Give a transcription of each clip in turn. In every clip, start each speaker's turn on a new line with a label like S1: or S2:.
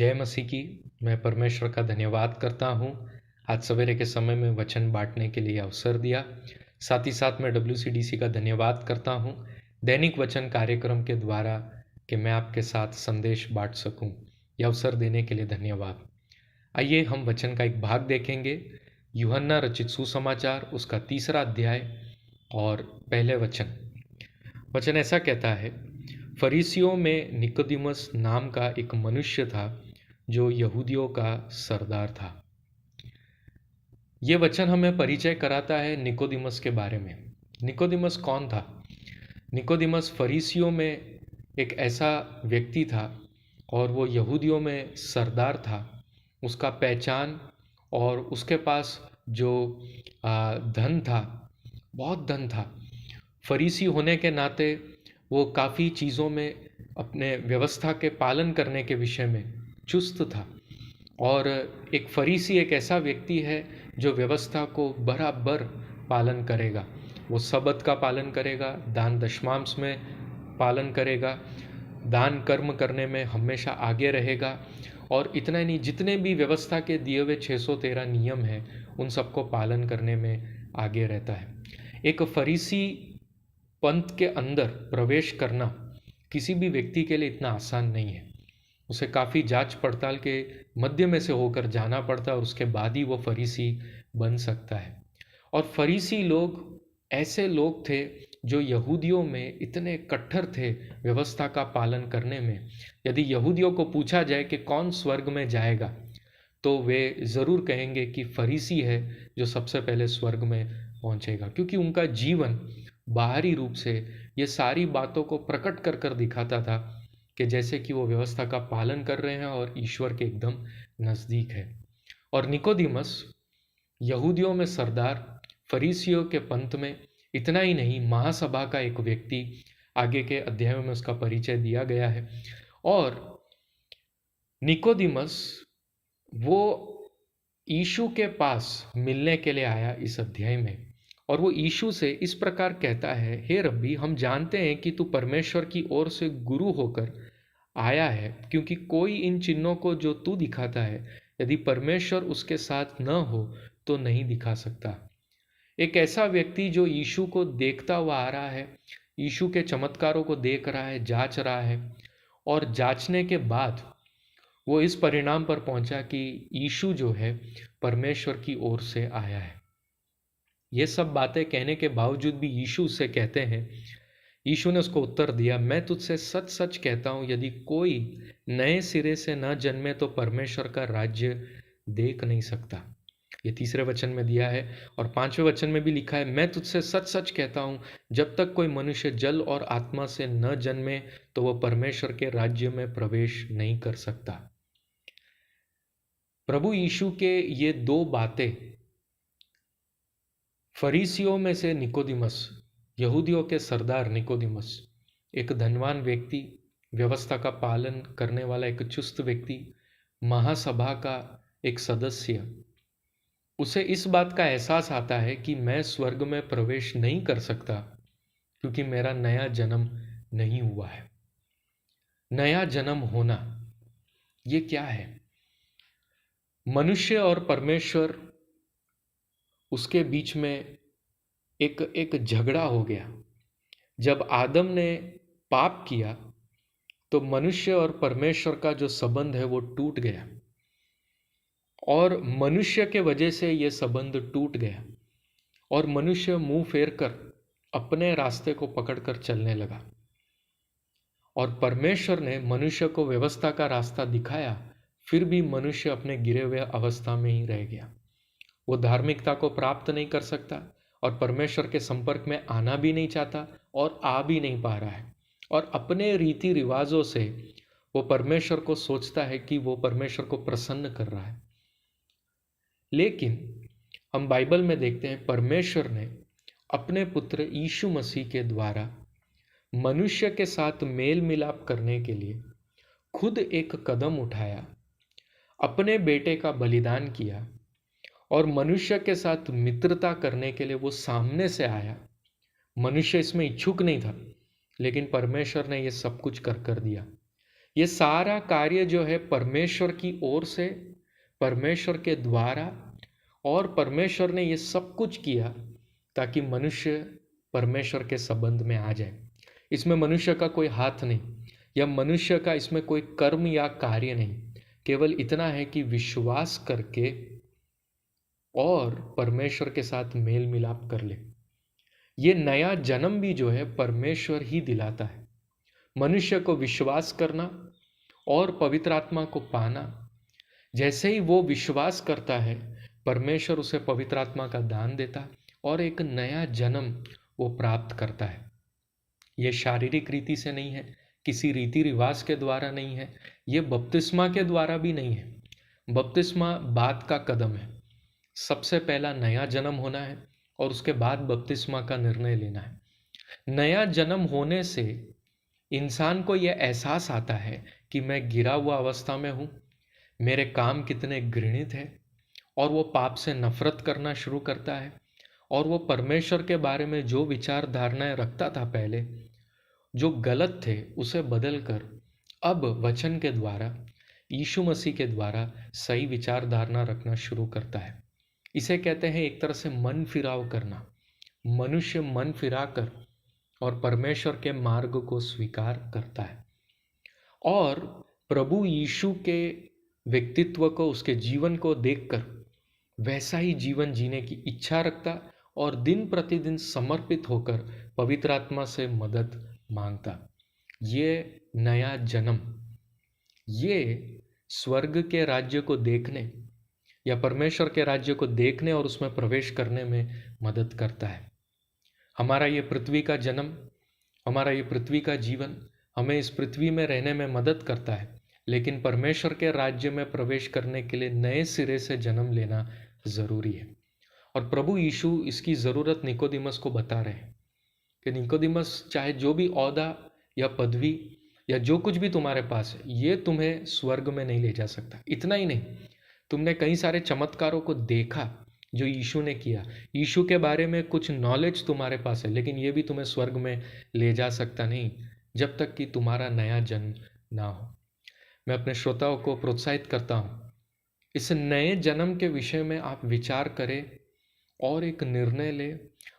S1: जय मसीह की। मैं परमेश्वर का धन्यवाद करता हूँ आज सवेरे के समय में वचन बांटने के लिए अवसर दिया। साथ ही साथ मैं WCDC का धन्यवाद करता हूँ दैनिक वचन कार्यक्रम के द्वारा कि मैं आपके साथ संदेश बांट सकूँ। यह अवसर देने के लिए धन्यवाद। आइए हम वचन का एक भाग देखेंगे। यूहन्ना रचित सुसमाचार उसका 3 अध्याय और पहले वचन ऐसा कहता है, फरीसियों में निकोदिमस नाम का एक मनुष्य था जो यहूदियों का सरदार था। ये वचन हमें परिचय कराता है निकोदिमस के बारे में। निकोदिमस कौन था? निकोदिमस फरीसियों में एक ऐसा व्यक्ति था और वो यहूदियों में सरदार था। उसका पहचान और उसके पास जो धन था, बहुत धन था। फरीसी होने के नाते वो काफ़ी चीज़ों में अपने व्यवस्था के पालन करने के विषय में चुस्त था। और एक फरीसी एक ऐसा व्यक्ति है जो व्यवस्था को बराबर पालन करेगा। वो सबत का पालन करेगा, दान दशमांश में पालन करेगा, दान कर्म करने में हमेशा आगे रहेगा। और इतना ही नहीं, जितने भी व्यवस्था के दिए हुए 613 नियम हैं उन सबको पालन करने में आगे रहता है। एक फरीसी पंथ के अंदर प्रवेश करना किसी भी व्यक्ति के लिए इतना आसान नहीं है। उसे काफ़ी जांच पड़ताल के मध्य में से होकर जाना पड़ता है और उसके बाद ही वो फरीसी बन सकता है। और फरीसी लोग ऐसे लोग थे जो यहूदियों में इतने कट्टर थे व्यवस्था का पालन करने में। यदि यहूदियों को पूछा जाए कि कौन स्वर्ग में जाएगा तो वे ज़रूर कहेंगे कि फरीसी है जो सबसे पहले स्वर्ग में पहुंचेगा, क्योंकि उनका जीवन बाहरी रूप से ये सारी बातों को प्रकट कर कर दिखाता था कि जैसे कि वो व्यवस्था का पालन कर रहे हैं और ईश्वर के एकदम नज़दीक है। और निकोदिमस यहूदियों में सरदार, फरीसियों के पंथ में, इतना ही नहीं महासभा का एक व्यक्ति। आगे के अध्यायों में उसका परिचय दिया गया है। और निकोदिमस वो यीशु के पास मिलने के लिए आया इस अध्याय में। और वो यीशु से इस प्रकार कहता है, हे रब्बी, हम जानते हैं कि तू परमेश्वर की ओर से गुरु होकर आया है, क्योंकि कोई इन चिन्हों को जो तू दिखाता है यदि परमेश्वर उसके साथ न हो तो नहीं दिखा सकता। एक ऐसा व्यक्ति जो यीशु को देखता हुआ आ रहा है, यीशु के चमत्कारों को देख रहा है, जांच रहा है, और जांचने के बाद वो इस परिणाम पर पहुंचा कि यीशु जो है परमेश्वर की ओर से आया है। ये सब बातें कहने के बावजूद भी यीशु उससे कहते हैं, यीशु ने उसको उत्तर दिया, मैं तुझसे सच सच कहता हूँ, यदि कोई नए सिरे से न जन्मे तो परमेश्वर का राज्य देख नहीं सकता। ये 3 वचन में दिया है। और 5वें वचन में भी लिखा है, मैं तुझसे सच सच कहता हूँ, जब तक कोई मनुष्य जल और आत्मा से न जन्मे तो वह परमेश्वर के राज्य में प्रवेश नहीं कर सकता। प्रभु यीशु के ये 2 बातें फरीसियों में से निकोदिमस, यहूदियों के सरदार निकोदिमस, एक धनवान व्यक्ति, व्यवस्था का पालन करने वाला एक चुस्त व्यक्ति, महासभा का एक सदस्य, उसे इस बात का एहसास आता है कि मैं स्वर्ग में प्रवेश नहीं कर सकता क्योंकि मेरा नया जन्म नहीं हुआ है। नया जन्म होना ये क्या है? मनुष्य और परमेश्वर, उसके बीच में एक झगड़ा हो गया। जब आदम ने पाप किया तो मनुष्य और परमेश्वर का जो संबंध है वो टूट गया, और मनुष्य के वजह से ये संबंध टूट गया और मनुष्य मुंह फेर कर अपने रास्ते को पकड़कर चलने लगा। और परमेश्वर ने मनुष्य को व्यवस्था का रास्ता दिखाया, फिर भी मनुष्य अपने गिरे हुए अवस्था में ही रह गया। वो धार्मिकता को प्राप्त नहीं कर सकता और परमेश्वर के संपर्क में आना भी नहीं चाहता और आ भी नहीं पा रहा है। और अपने रीति रिवाजों से वो परमेश्वर को सोचता है कि वो परमेश्वर को प्रसन्न कर रहा है। लेकिन हम बाइबल में देखते हैं परमेश्वर ने अपने पुत्र यीशु मसीह के द्वारा मनुष्य के साथ मेल मिलाप करने के लिए खुद एक कदम उठाया, अपने बेटे का बलिदान किया और मनुष्य के साथ मित्रता करने के लिए वो सामने से आया। मनुष्य इसमें इच्छुक नहीं था, लेकिन परमेश्वर ने ये सब कुछ कर दिया। ये सारा कार्य जो है परमेश्वर की ओर से, परमेश्वर के द्वारा, और परमेश्वर ने ये सब कुछ किया ताकि मनुष्य परमेश्वर के संबंध में आ जाए। इसमें मनुष्य का कोई हाथ नहीं, या मनुष्य का इसमें कोई कर्म या कार्य नहीं, केवल इतना है कि विश्वास करके और परमेश्वर के साथ मेल मिलाप कर ले। ये नया जन्म भी जो है परमेश्वर ही दिलाता है। मनुष्य को विश्वास करना और पवित्र आत्मा को पाना, जैसे ही वो विश्वास करता है परमेश्वर उसे पवित्र आत्मा का दान देता और एक नया जन्म वो प्राप्त करता है। ये शारीरिक रीति से नहीं है, किसी रीति रिवाज के द्वारा नहीं है, ये बपतिस्मा के द्वारा भी नहीं है। बपतिस्मा बाद का कदम है। सबसे पहला नया जन्म होना है और उसके बाद बपतिस्मा का निर्णय लेना है। नया जन्म होने से इंसान को यह एहसास आता है कि मैं गिरा हुआ अवस्था में हूँ, मेरे काम कितने घृणित हैं, और वो पाप से नफरत करना शुरू करता है। और वो परमेश्वर के बारे में जो विचार धारणाएं रखता था पहले, जो गलत थे, उसे बदलकर अब वचन के द्वारा, यीशु मसीह के द्वारा सही विचार धारणा रखना शुरू करता है। इसे कहते हैं एक तरह से मन फिराव करना। मनुष्य मन फिराकर और परमेश्वर के मार्ग को स्वीकार करता है और प्रभु यीशु के व्यक्तित्व को, उसके जीवन को देखकर वैसा ही जीवन जीने की इच्छा रखता और दिन प्रतिदिन समर्पित होकर पवित्र आत्मा से मदद मांगता। ये नया जन्म, ये स्वर्ग के राज्य को देखने या परमेश्वर के राज्य को देखने और उसमें प्रवेश करने में मदद करता है। हमारा ये पृथ्वी का जन्म, हमारा ये पृथ्वी का जीवन हमें इस पृथ्वी में रहने में मदद करता है, लेकिन परमेश्वर के राज्य में प्रवेश करने के लिए नए सिरे से जन्म लेना ज़रूरी है। और प्रभु यीशु इसकी ज़रूरत निकोदिमस को बता रहे हैं कि निकोदिमस, चाहे जो भी ओहदा या पदवी या जो कुछ भी तुम्हारे पास है, ये तुम्हें स्वर्ग में नहीं ले जा सकता। इतना ही नहीं, तुमने कई सारे चमत्कारों को देखा जो यीशु ने किया, यीशु के बारे में कुछ नॉलेज तुम्हारे पास है, लेकिन ये भी तुम्हें स्वर्ग में ले जा सकता नहीं जब तक कि तुम्हारा नया जन्म ना हो। मैं अपने श्रोताओं को प्रोत्साहित करता हूँ, इस नए जन्म के विषय में आप विचार करें और एक निर्णय ले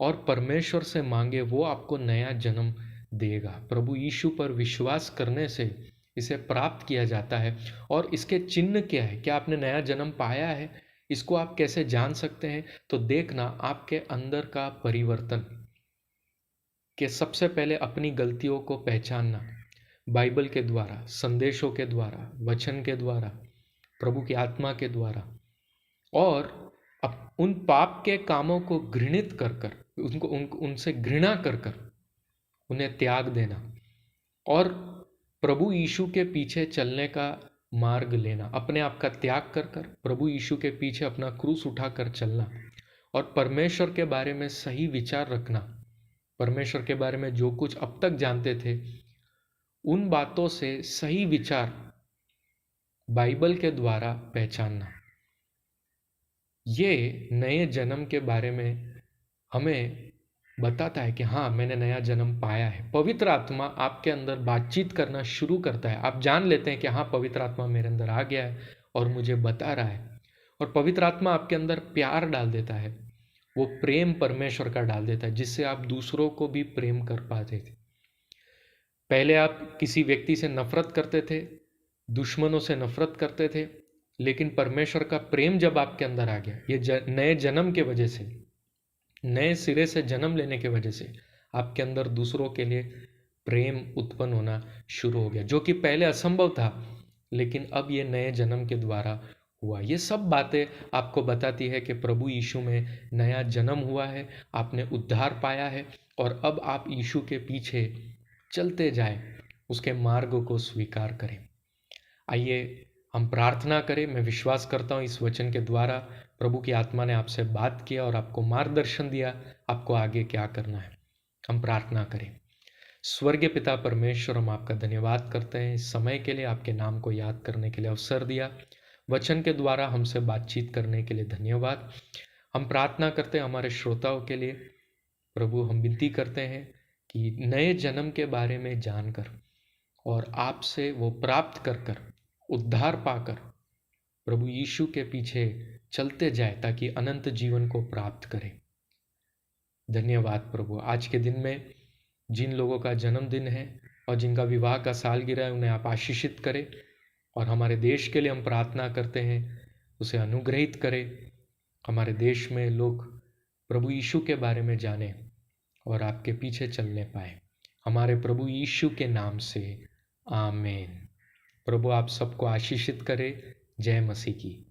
S1: और परमेश्वर से मांगे, वो आपको नया जन्म देगा। प्रभु यीशु पर विश्वास करने से इसे प्राप्त किया जाता है। और इसके चिन्ह क्या है? क्या आपने नया जन्म पाया है? इसको आप कैसे जान सकते हैं? तो देखना आपके अंदर का परिवर्तन, कि सबसे पहले अपनी गलतियों को पहचानना, बाइबल के द्वारा, संदेशों के द्वारा, वचन के द्वारा, प्रभु की आत्मा के द्वारा, और अब उन पाप के कामों को घृणित कर कर उनसे घृणा कर कर उन्हें त्याग देना और प्रभु यीशु के पीछे चलने का मार्ग लेना। अपने आप का त्याग कर कर प्रभु यीशु के पीछे अपना क्रूस उठाकर चलना और परमेश्वर के बारे में सही विचार रखना। परमेश्वर के बारे में जो कुछ अब तक जानते थे, उन बातों से सही विचार बाइबल के द्वारा पहचानना। ये नए जन्म के बारे में हमें बताता है कि हाँ, मैंने नया जन्म पाया है। पवित्र आत्मा आपके अंदर बातचीत करना शुरू करता है। आप जान लेते हैं कि हाँ, पवित्र आत्मा मेरे अंदर आ गया है और मुझे बता रहा है। और पवित्र आत्मा आपके अंदर प्यार डाल देता है, वो प्रेम परमेश्वर का डाल देता है, जिससे आप दूसरों को भी प्रेम कर पाते थे। पहले आप किसी व्यक्ति से नफरत करते थे, दुश्मनों से नफरत करते थे, लेकिन परमेश्वर का प्रेम जब आपके अंदर आ गया, ये नए जन्म के वजह से, नए सिरे से जन्म लेने के वजह से आपके अंदर दूसरों के लिए प्रेम उत्पन्न होना शुरू हो गया, जो कि पहले असंभव था, लेकिन अब ये नए जन्म के द्वारा हुआ। ये सब बातें आपको बताती है कि प्रभु यीशु में नया जन्म हुआ है, आपने उद्धार पाया है और अब आप यीशु के पीछे चलते जाएं, उसके मार्ग को स्वीकार करें। आइए हम प्रार्थना करें। मैं विश्वास करता हूँ इस वचन के द्वारा प्रभु की आत्मा ने आपसे बात किया और आपको मार्गदर्शन दिया, आपको आगे क्या करना है। हम प्रार्थना करें। स्वर्गीय पिता परमेश्वर, हम आपका धन्यवाद करते हैं इस समय के लिए, आपके नाम को याद करने के लिए अवसर दिया, वचन के द्वारा हमसे बातचीत करने के लिए धन्यवाद। हम प्रार्थना करते हैं हमारे श्रोताओं के लिए। प्रभु, हम विनती करते हैं कि नए जन्म के बारे में जानकर और आपसे वो प्राप्त कर कर, उद्धार पाकर प्रभु यीशु के पीछे चलते जाए ताकि अनंत जीवन को प्राप्त करें। धन्यवाद प्रभु। आज के दिन में जिन लोगों का जन्मदिन है और जिनका विवाह का सालगिरह है, उन्हें आप आशीषित करें। और हमारे देश के लिए हम प्रार्थना करते हैं, उसे अनुग्रहित करें। हमारे देश में लोग प्रभु यीशु के बारे में जानें और आपके पीछे चलने पाए। हमारे प्रभु यीशु के नाम से आमीन। प्रभु आप सबको आशीषित करे। जय मसीह की।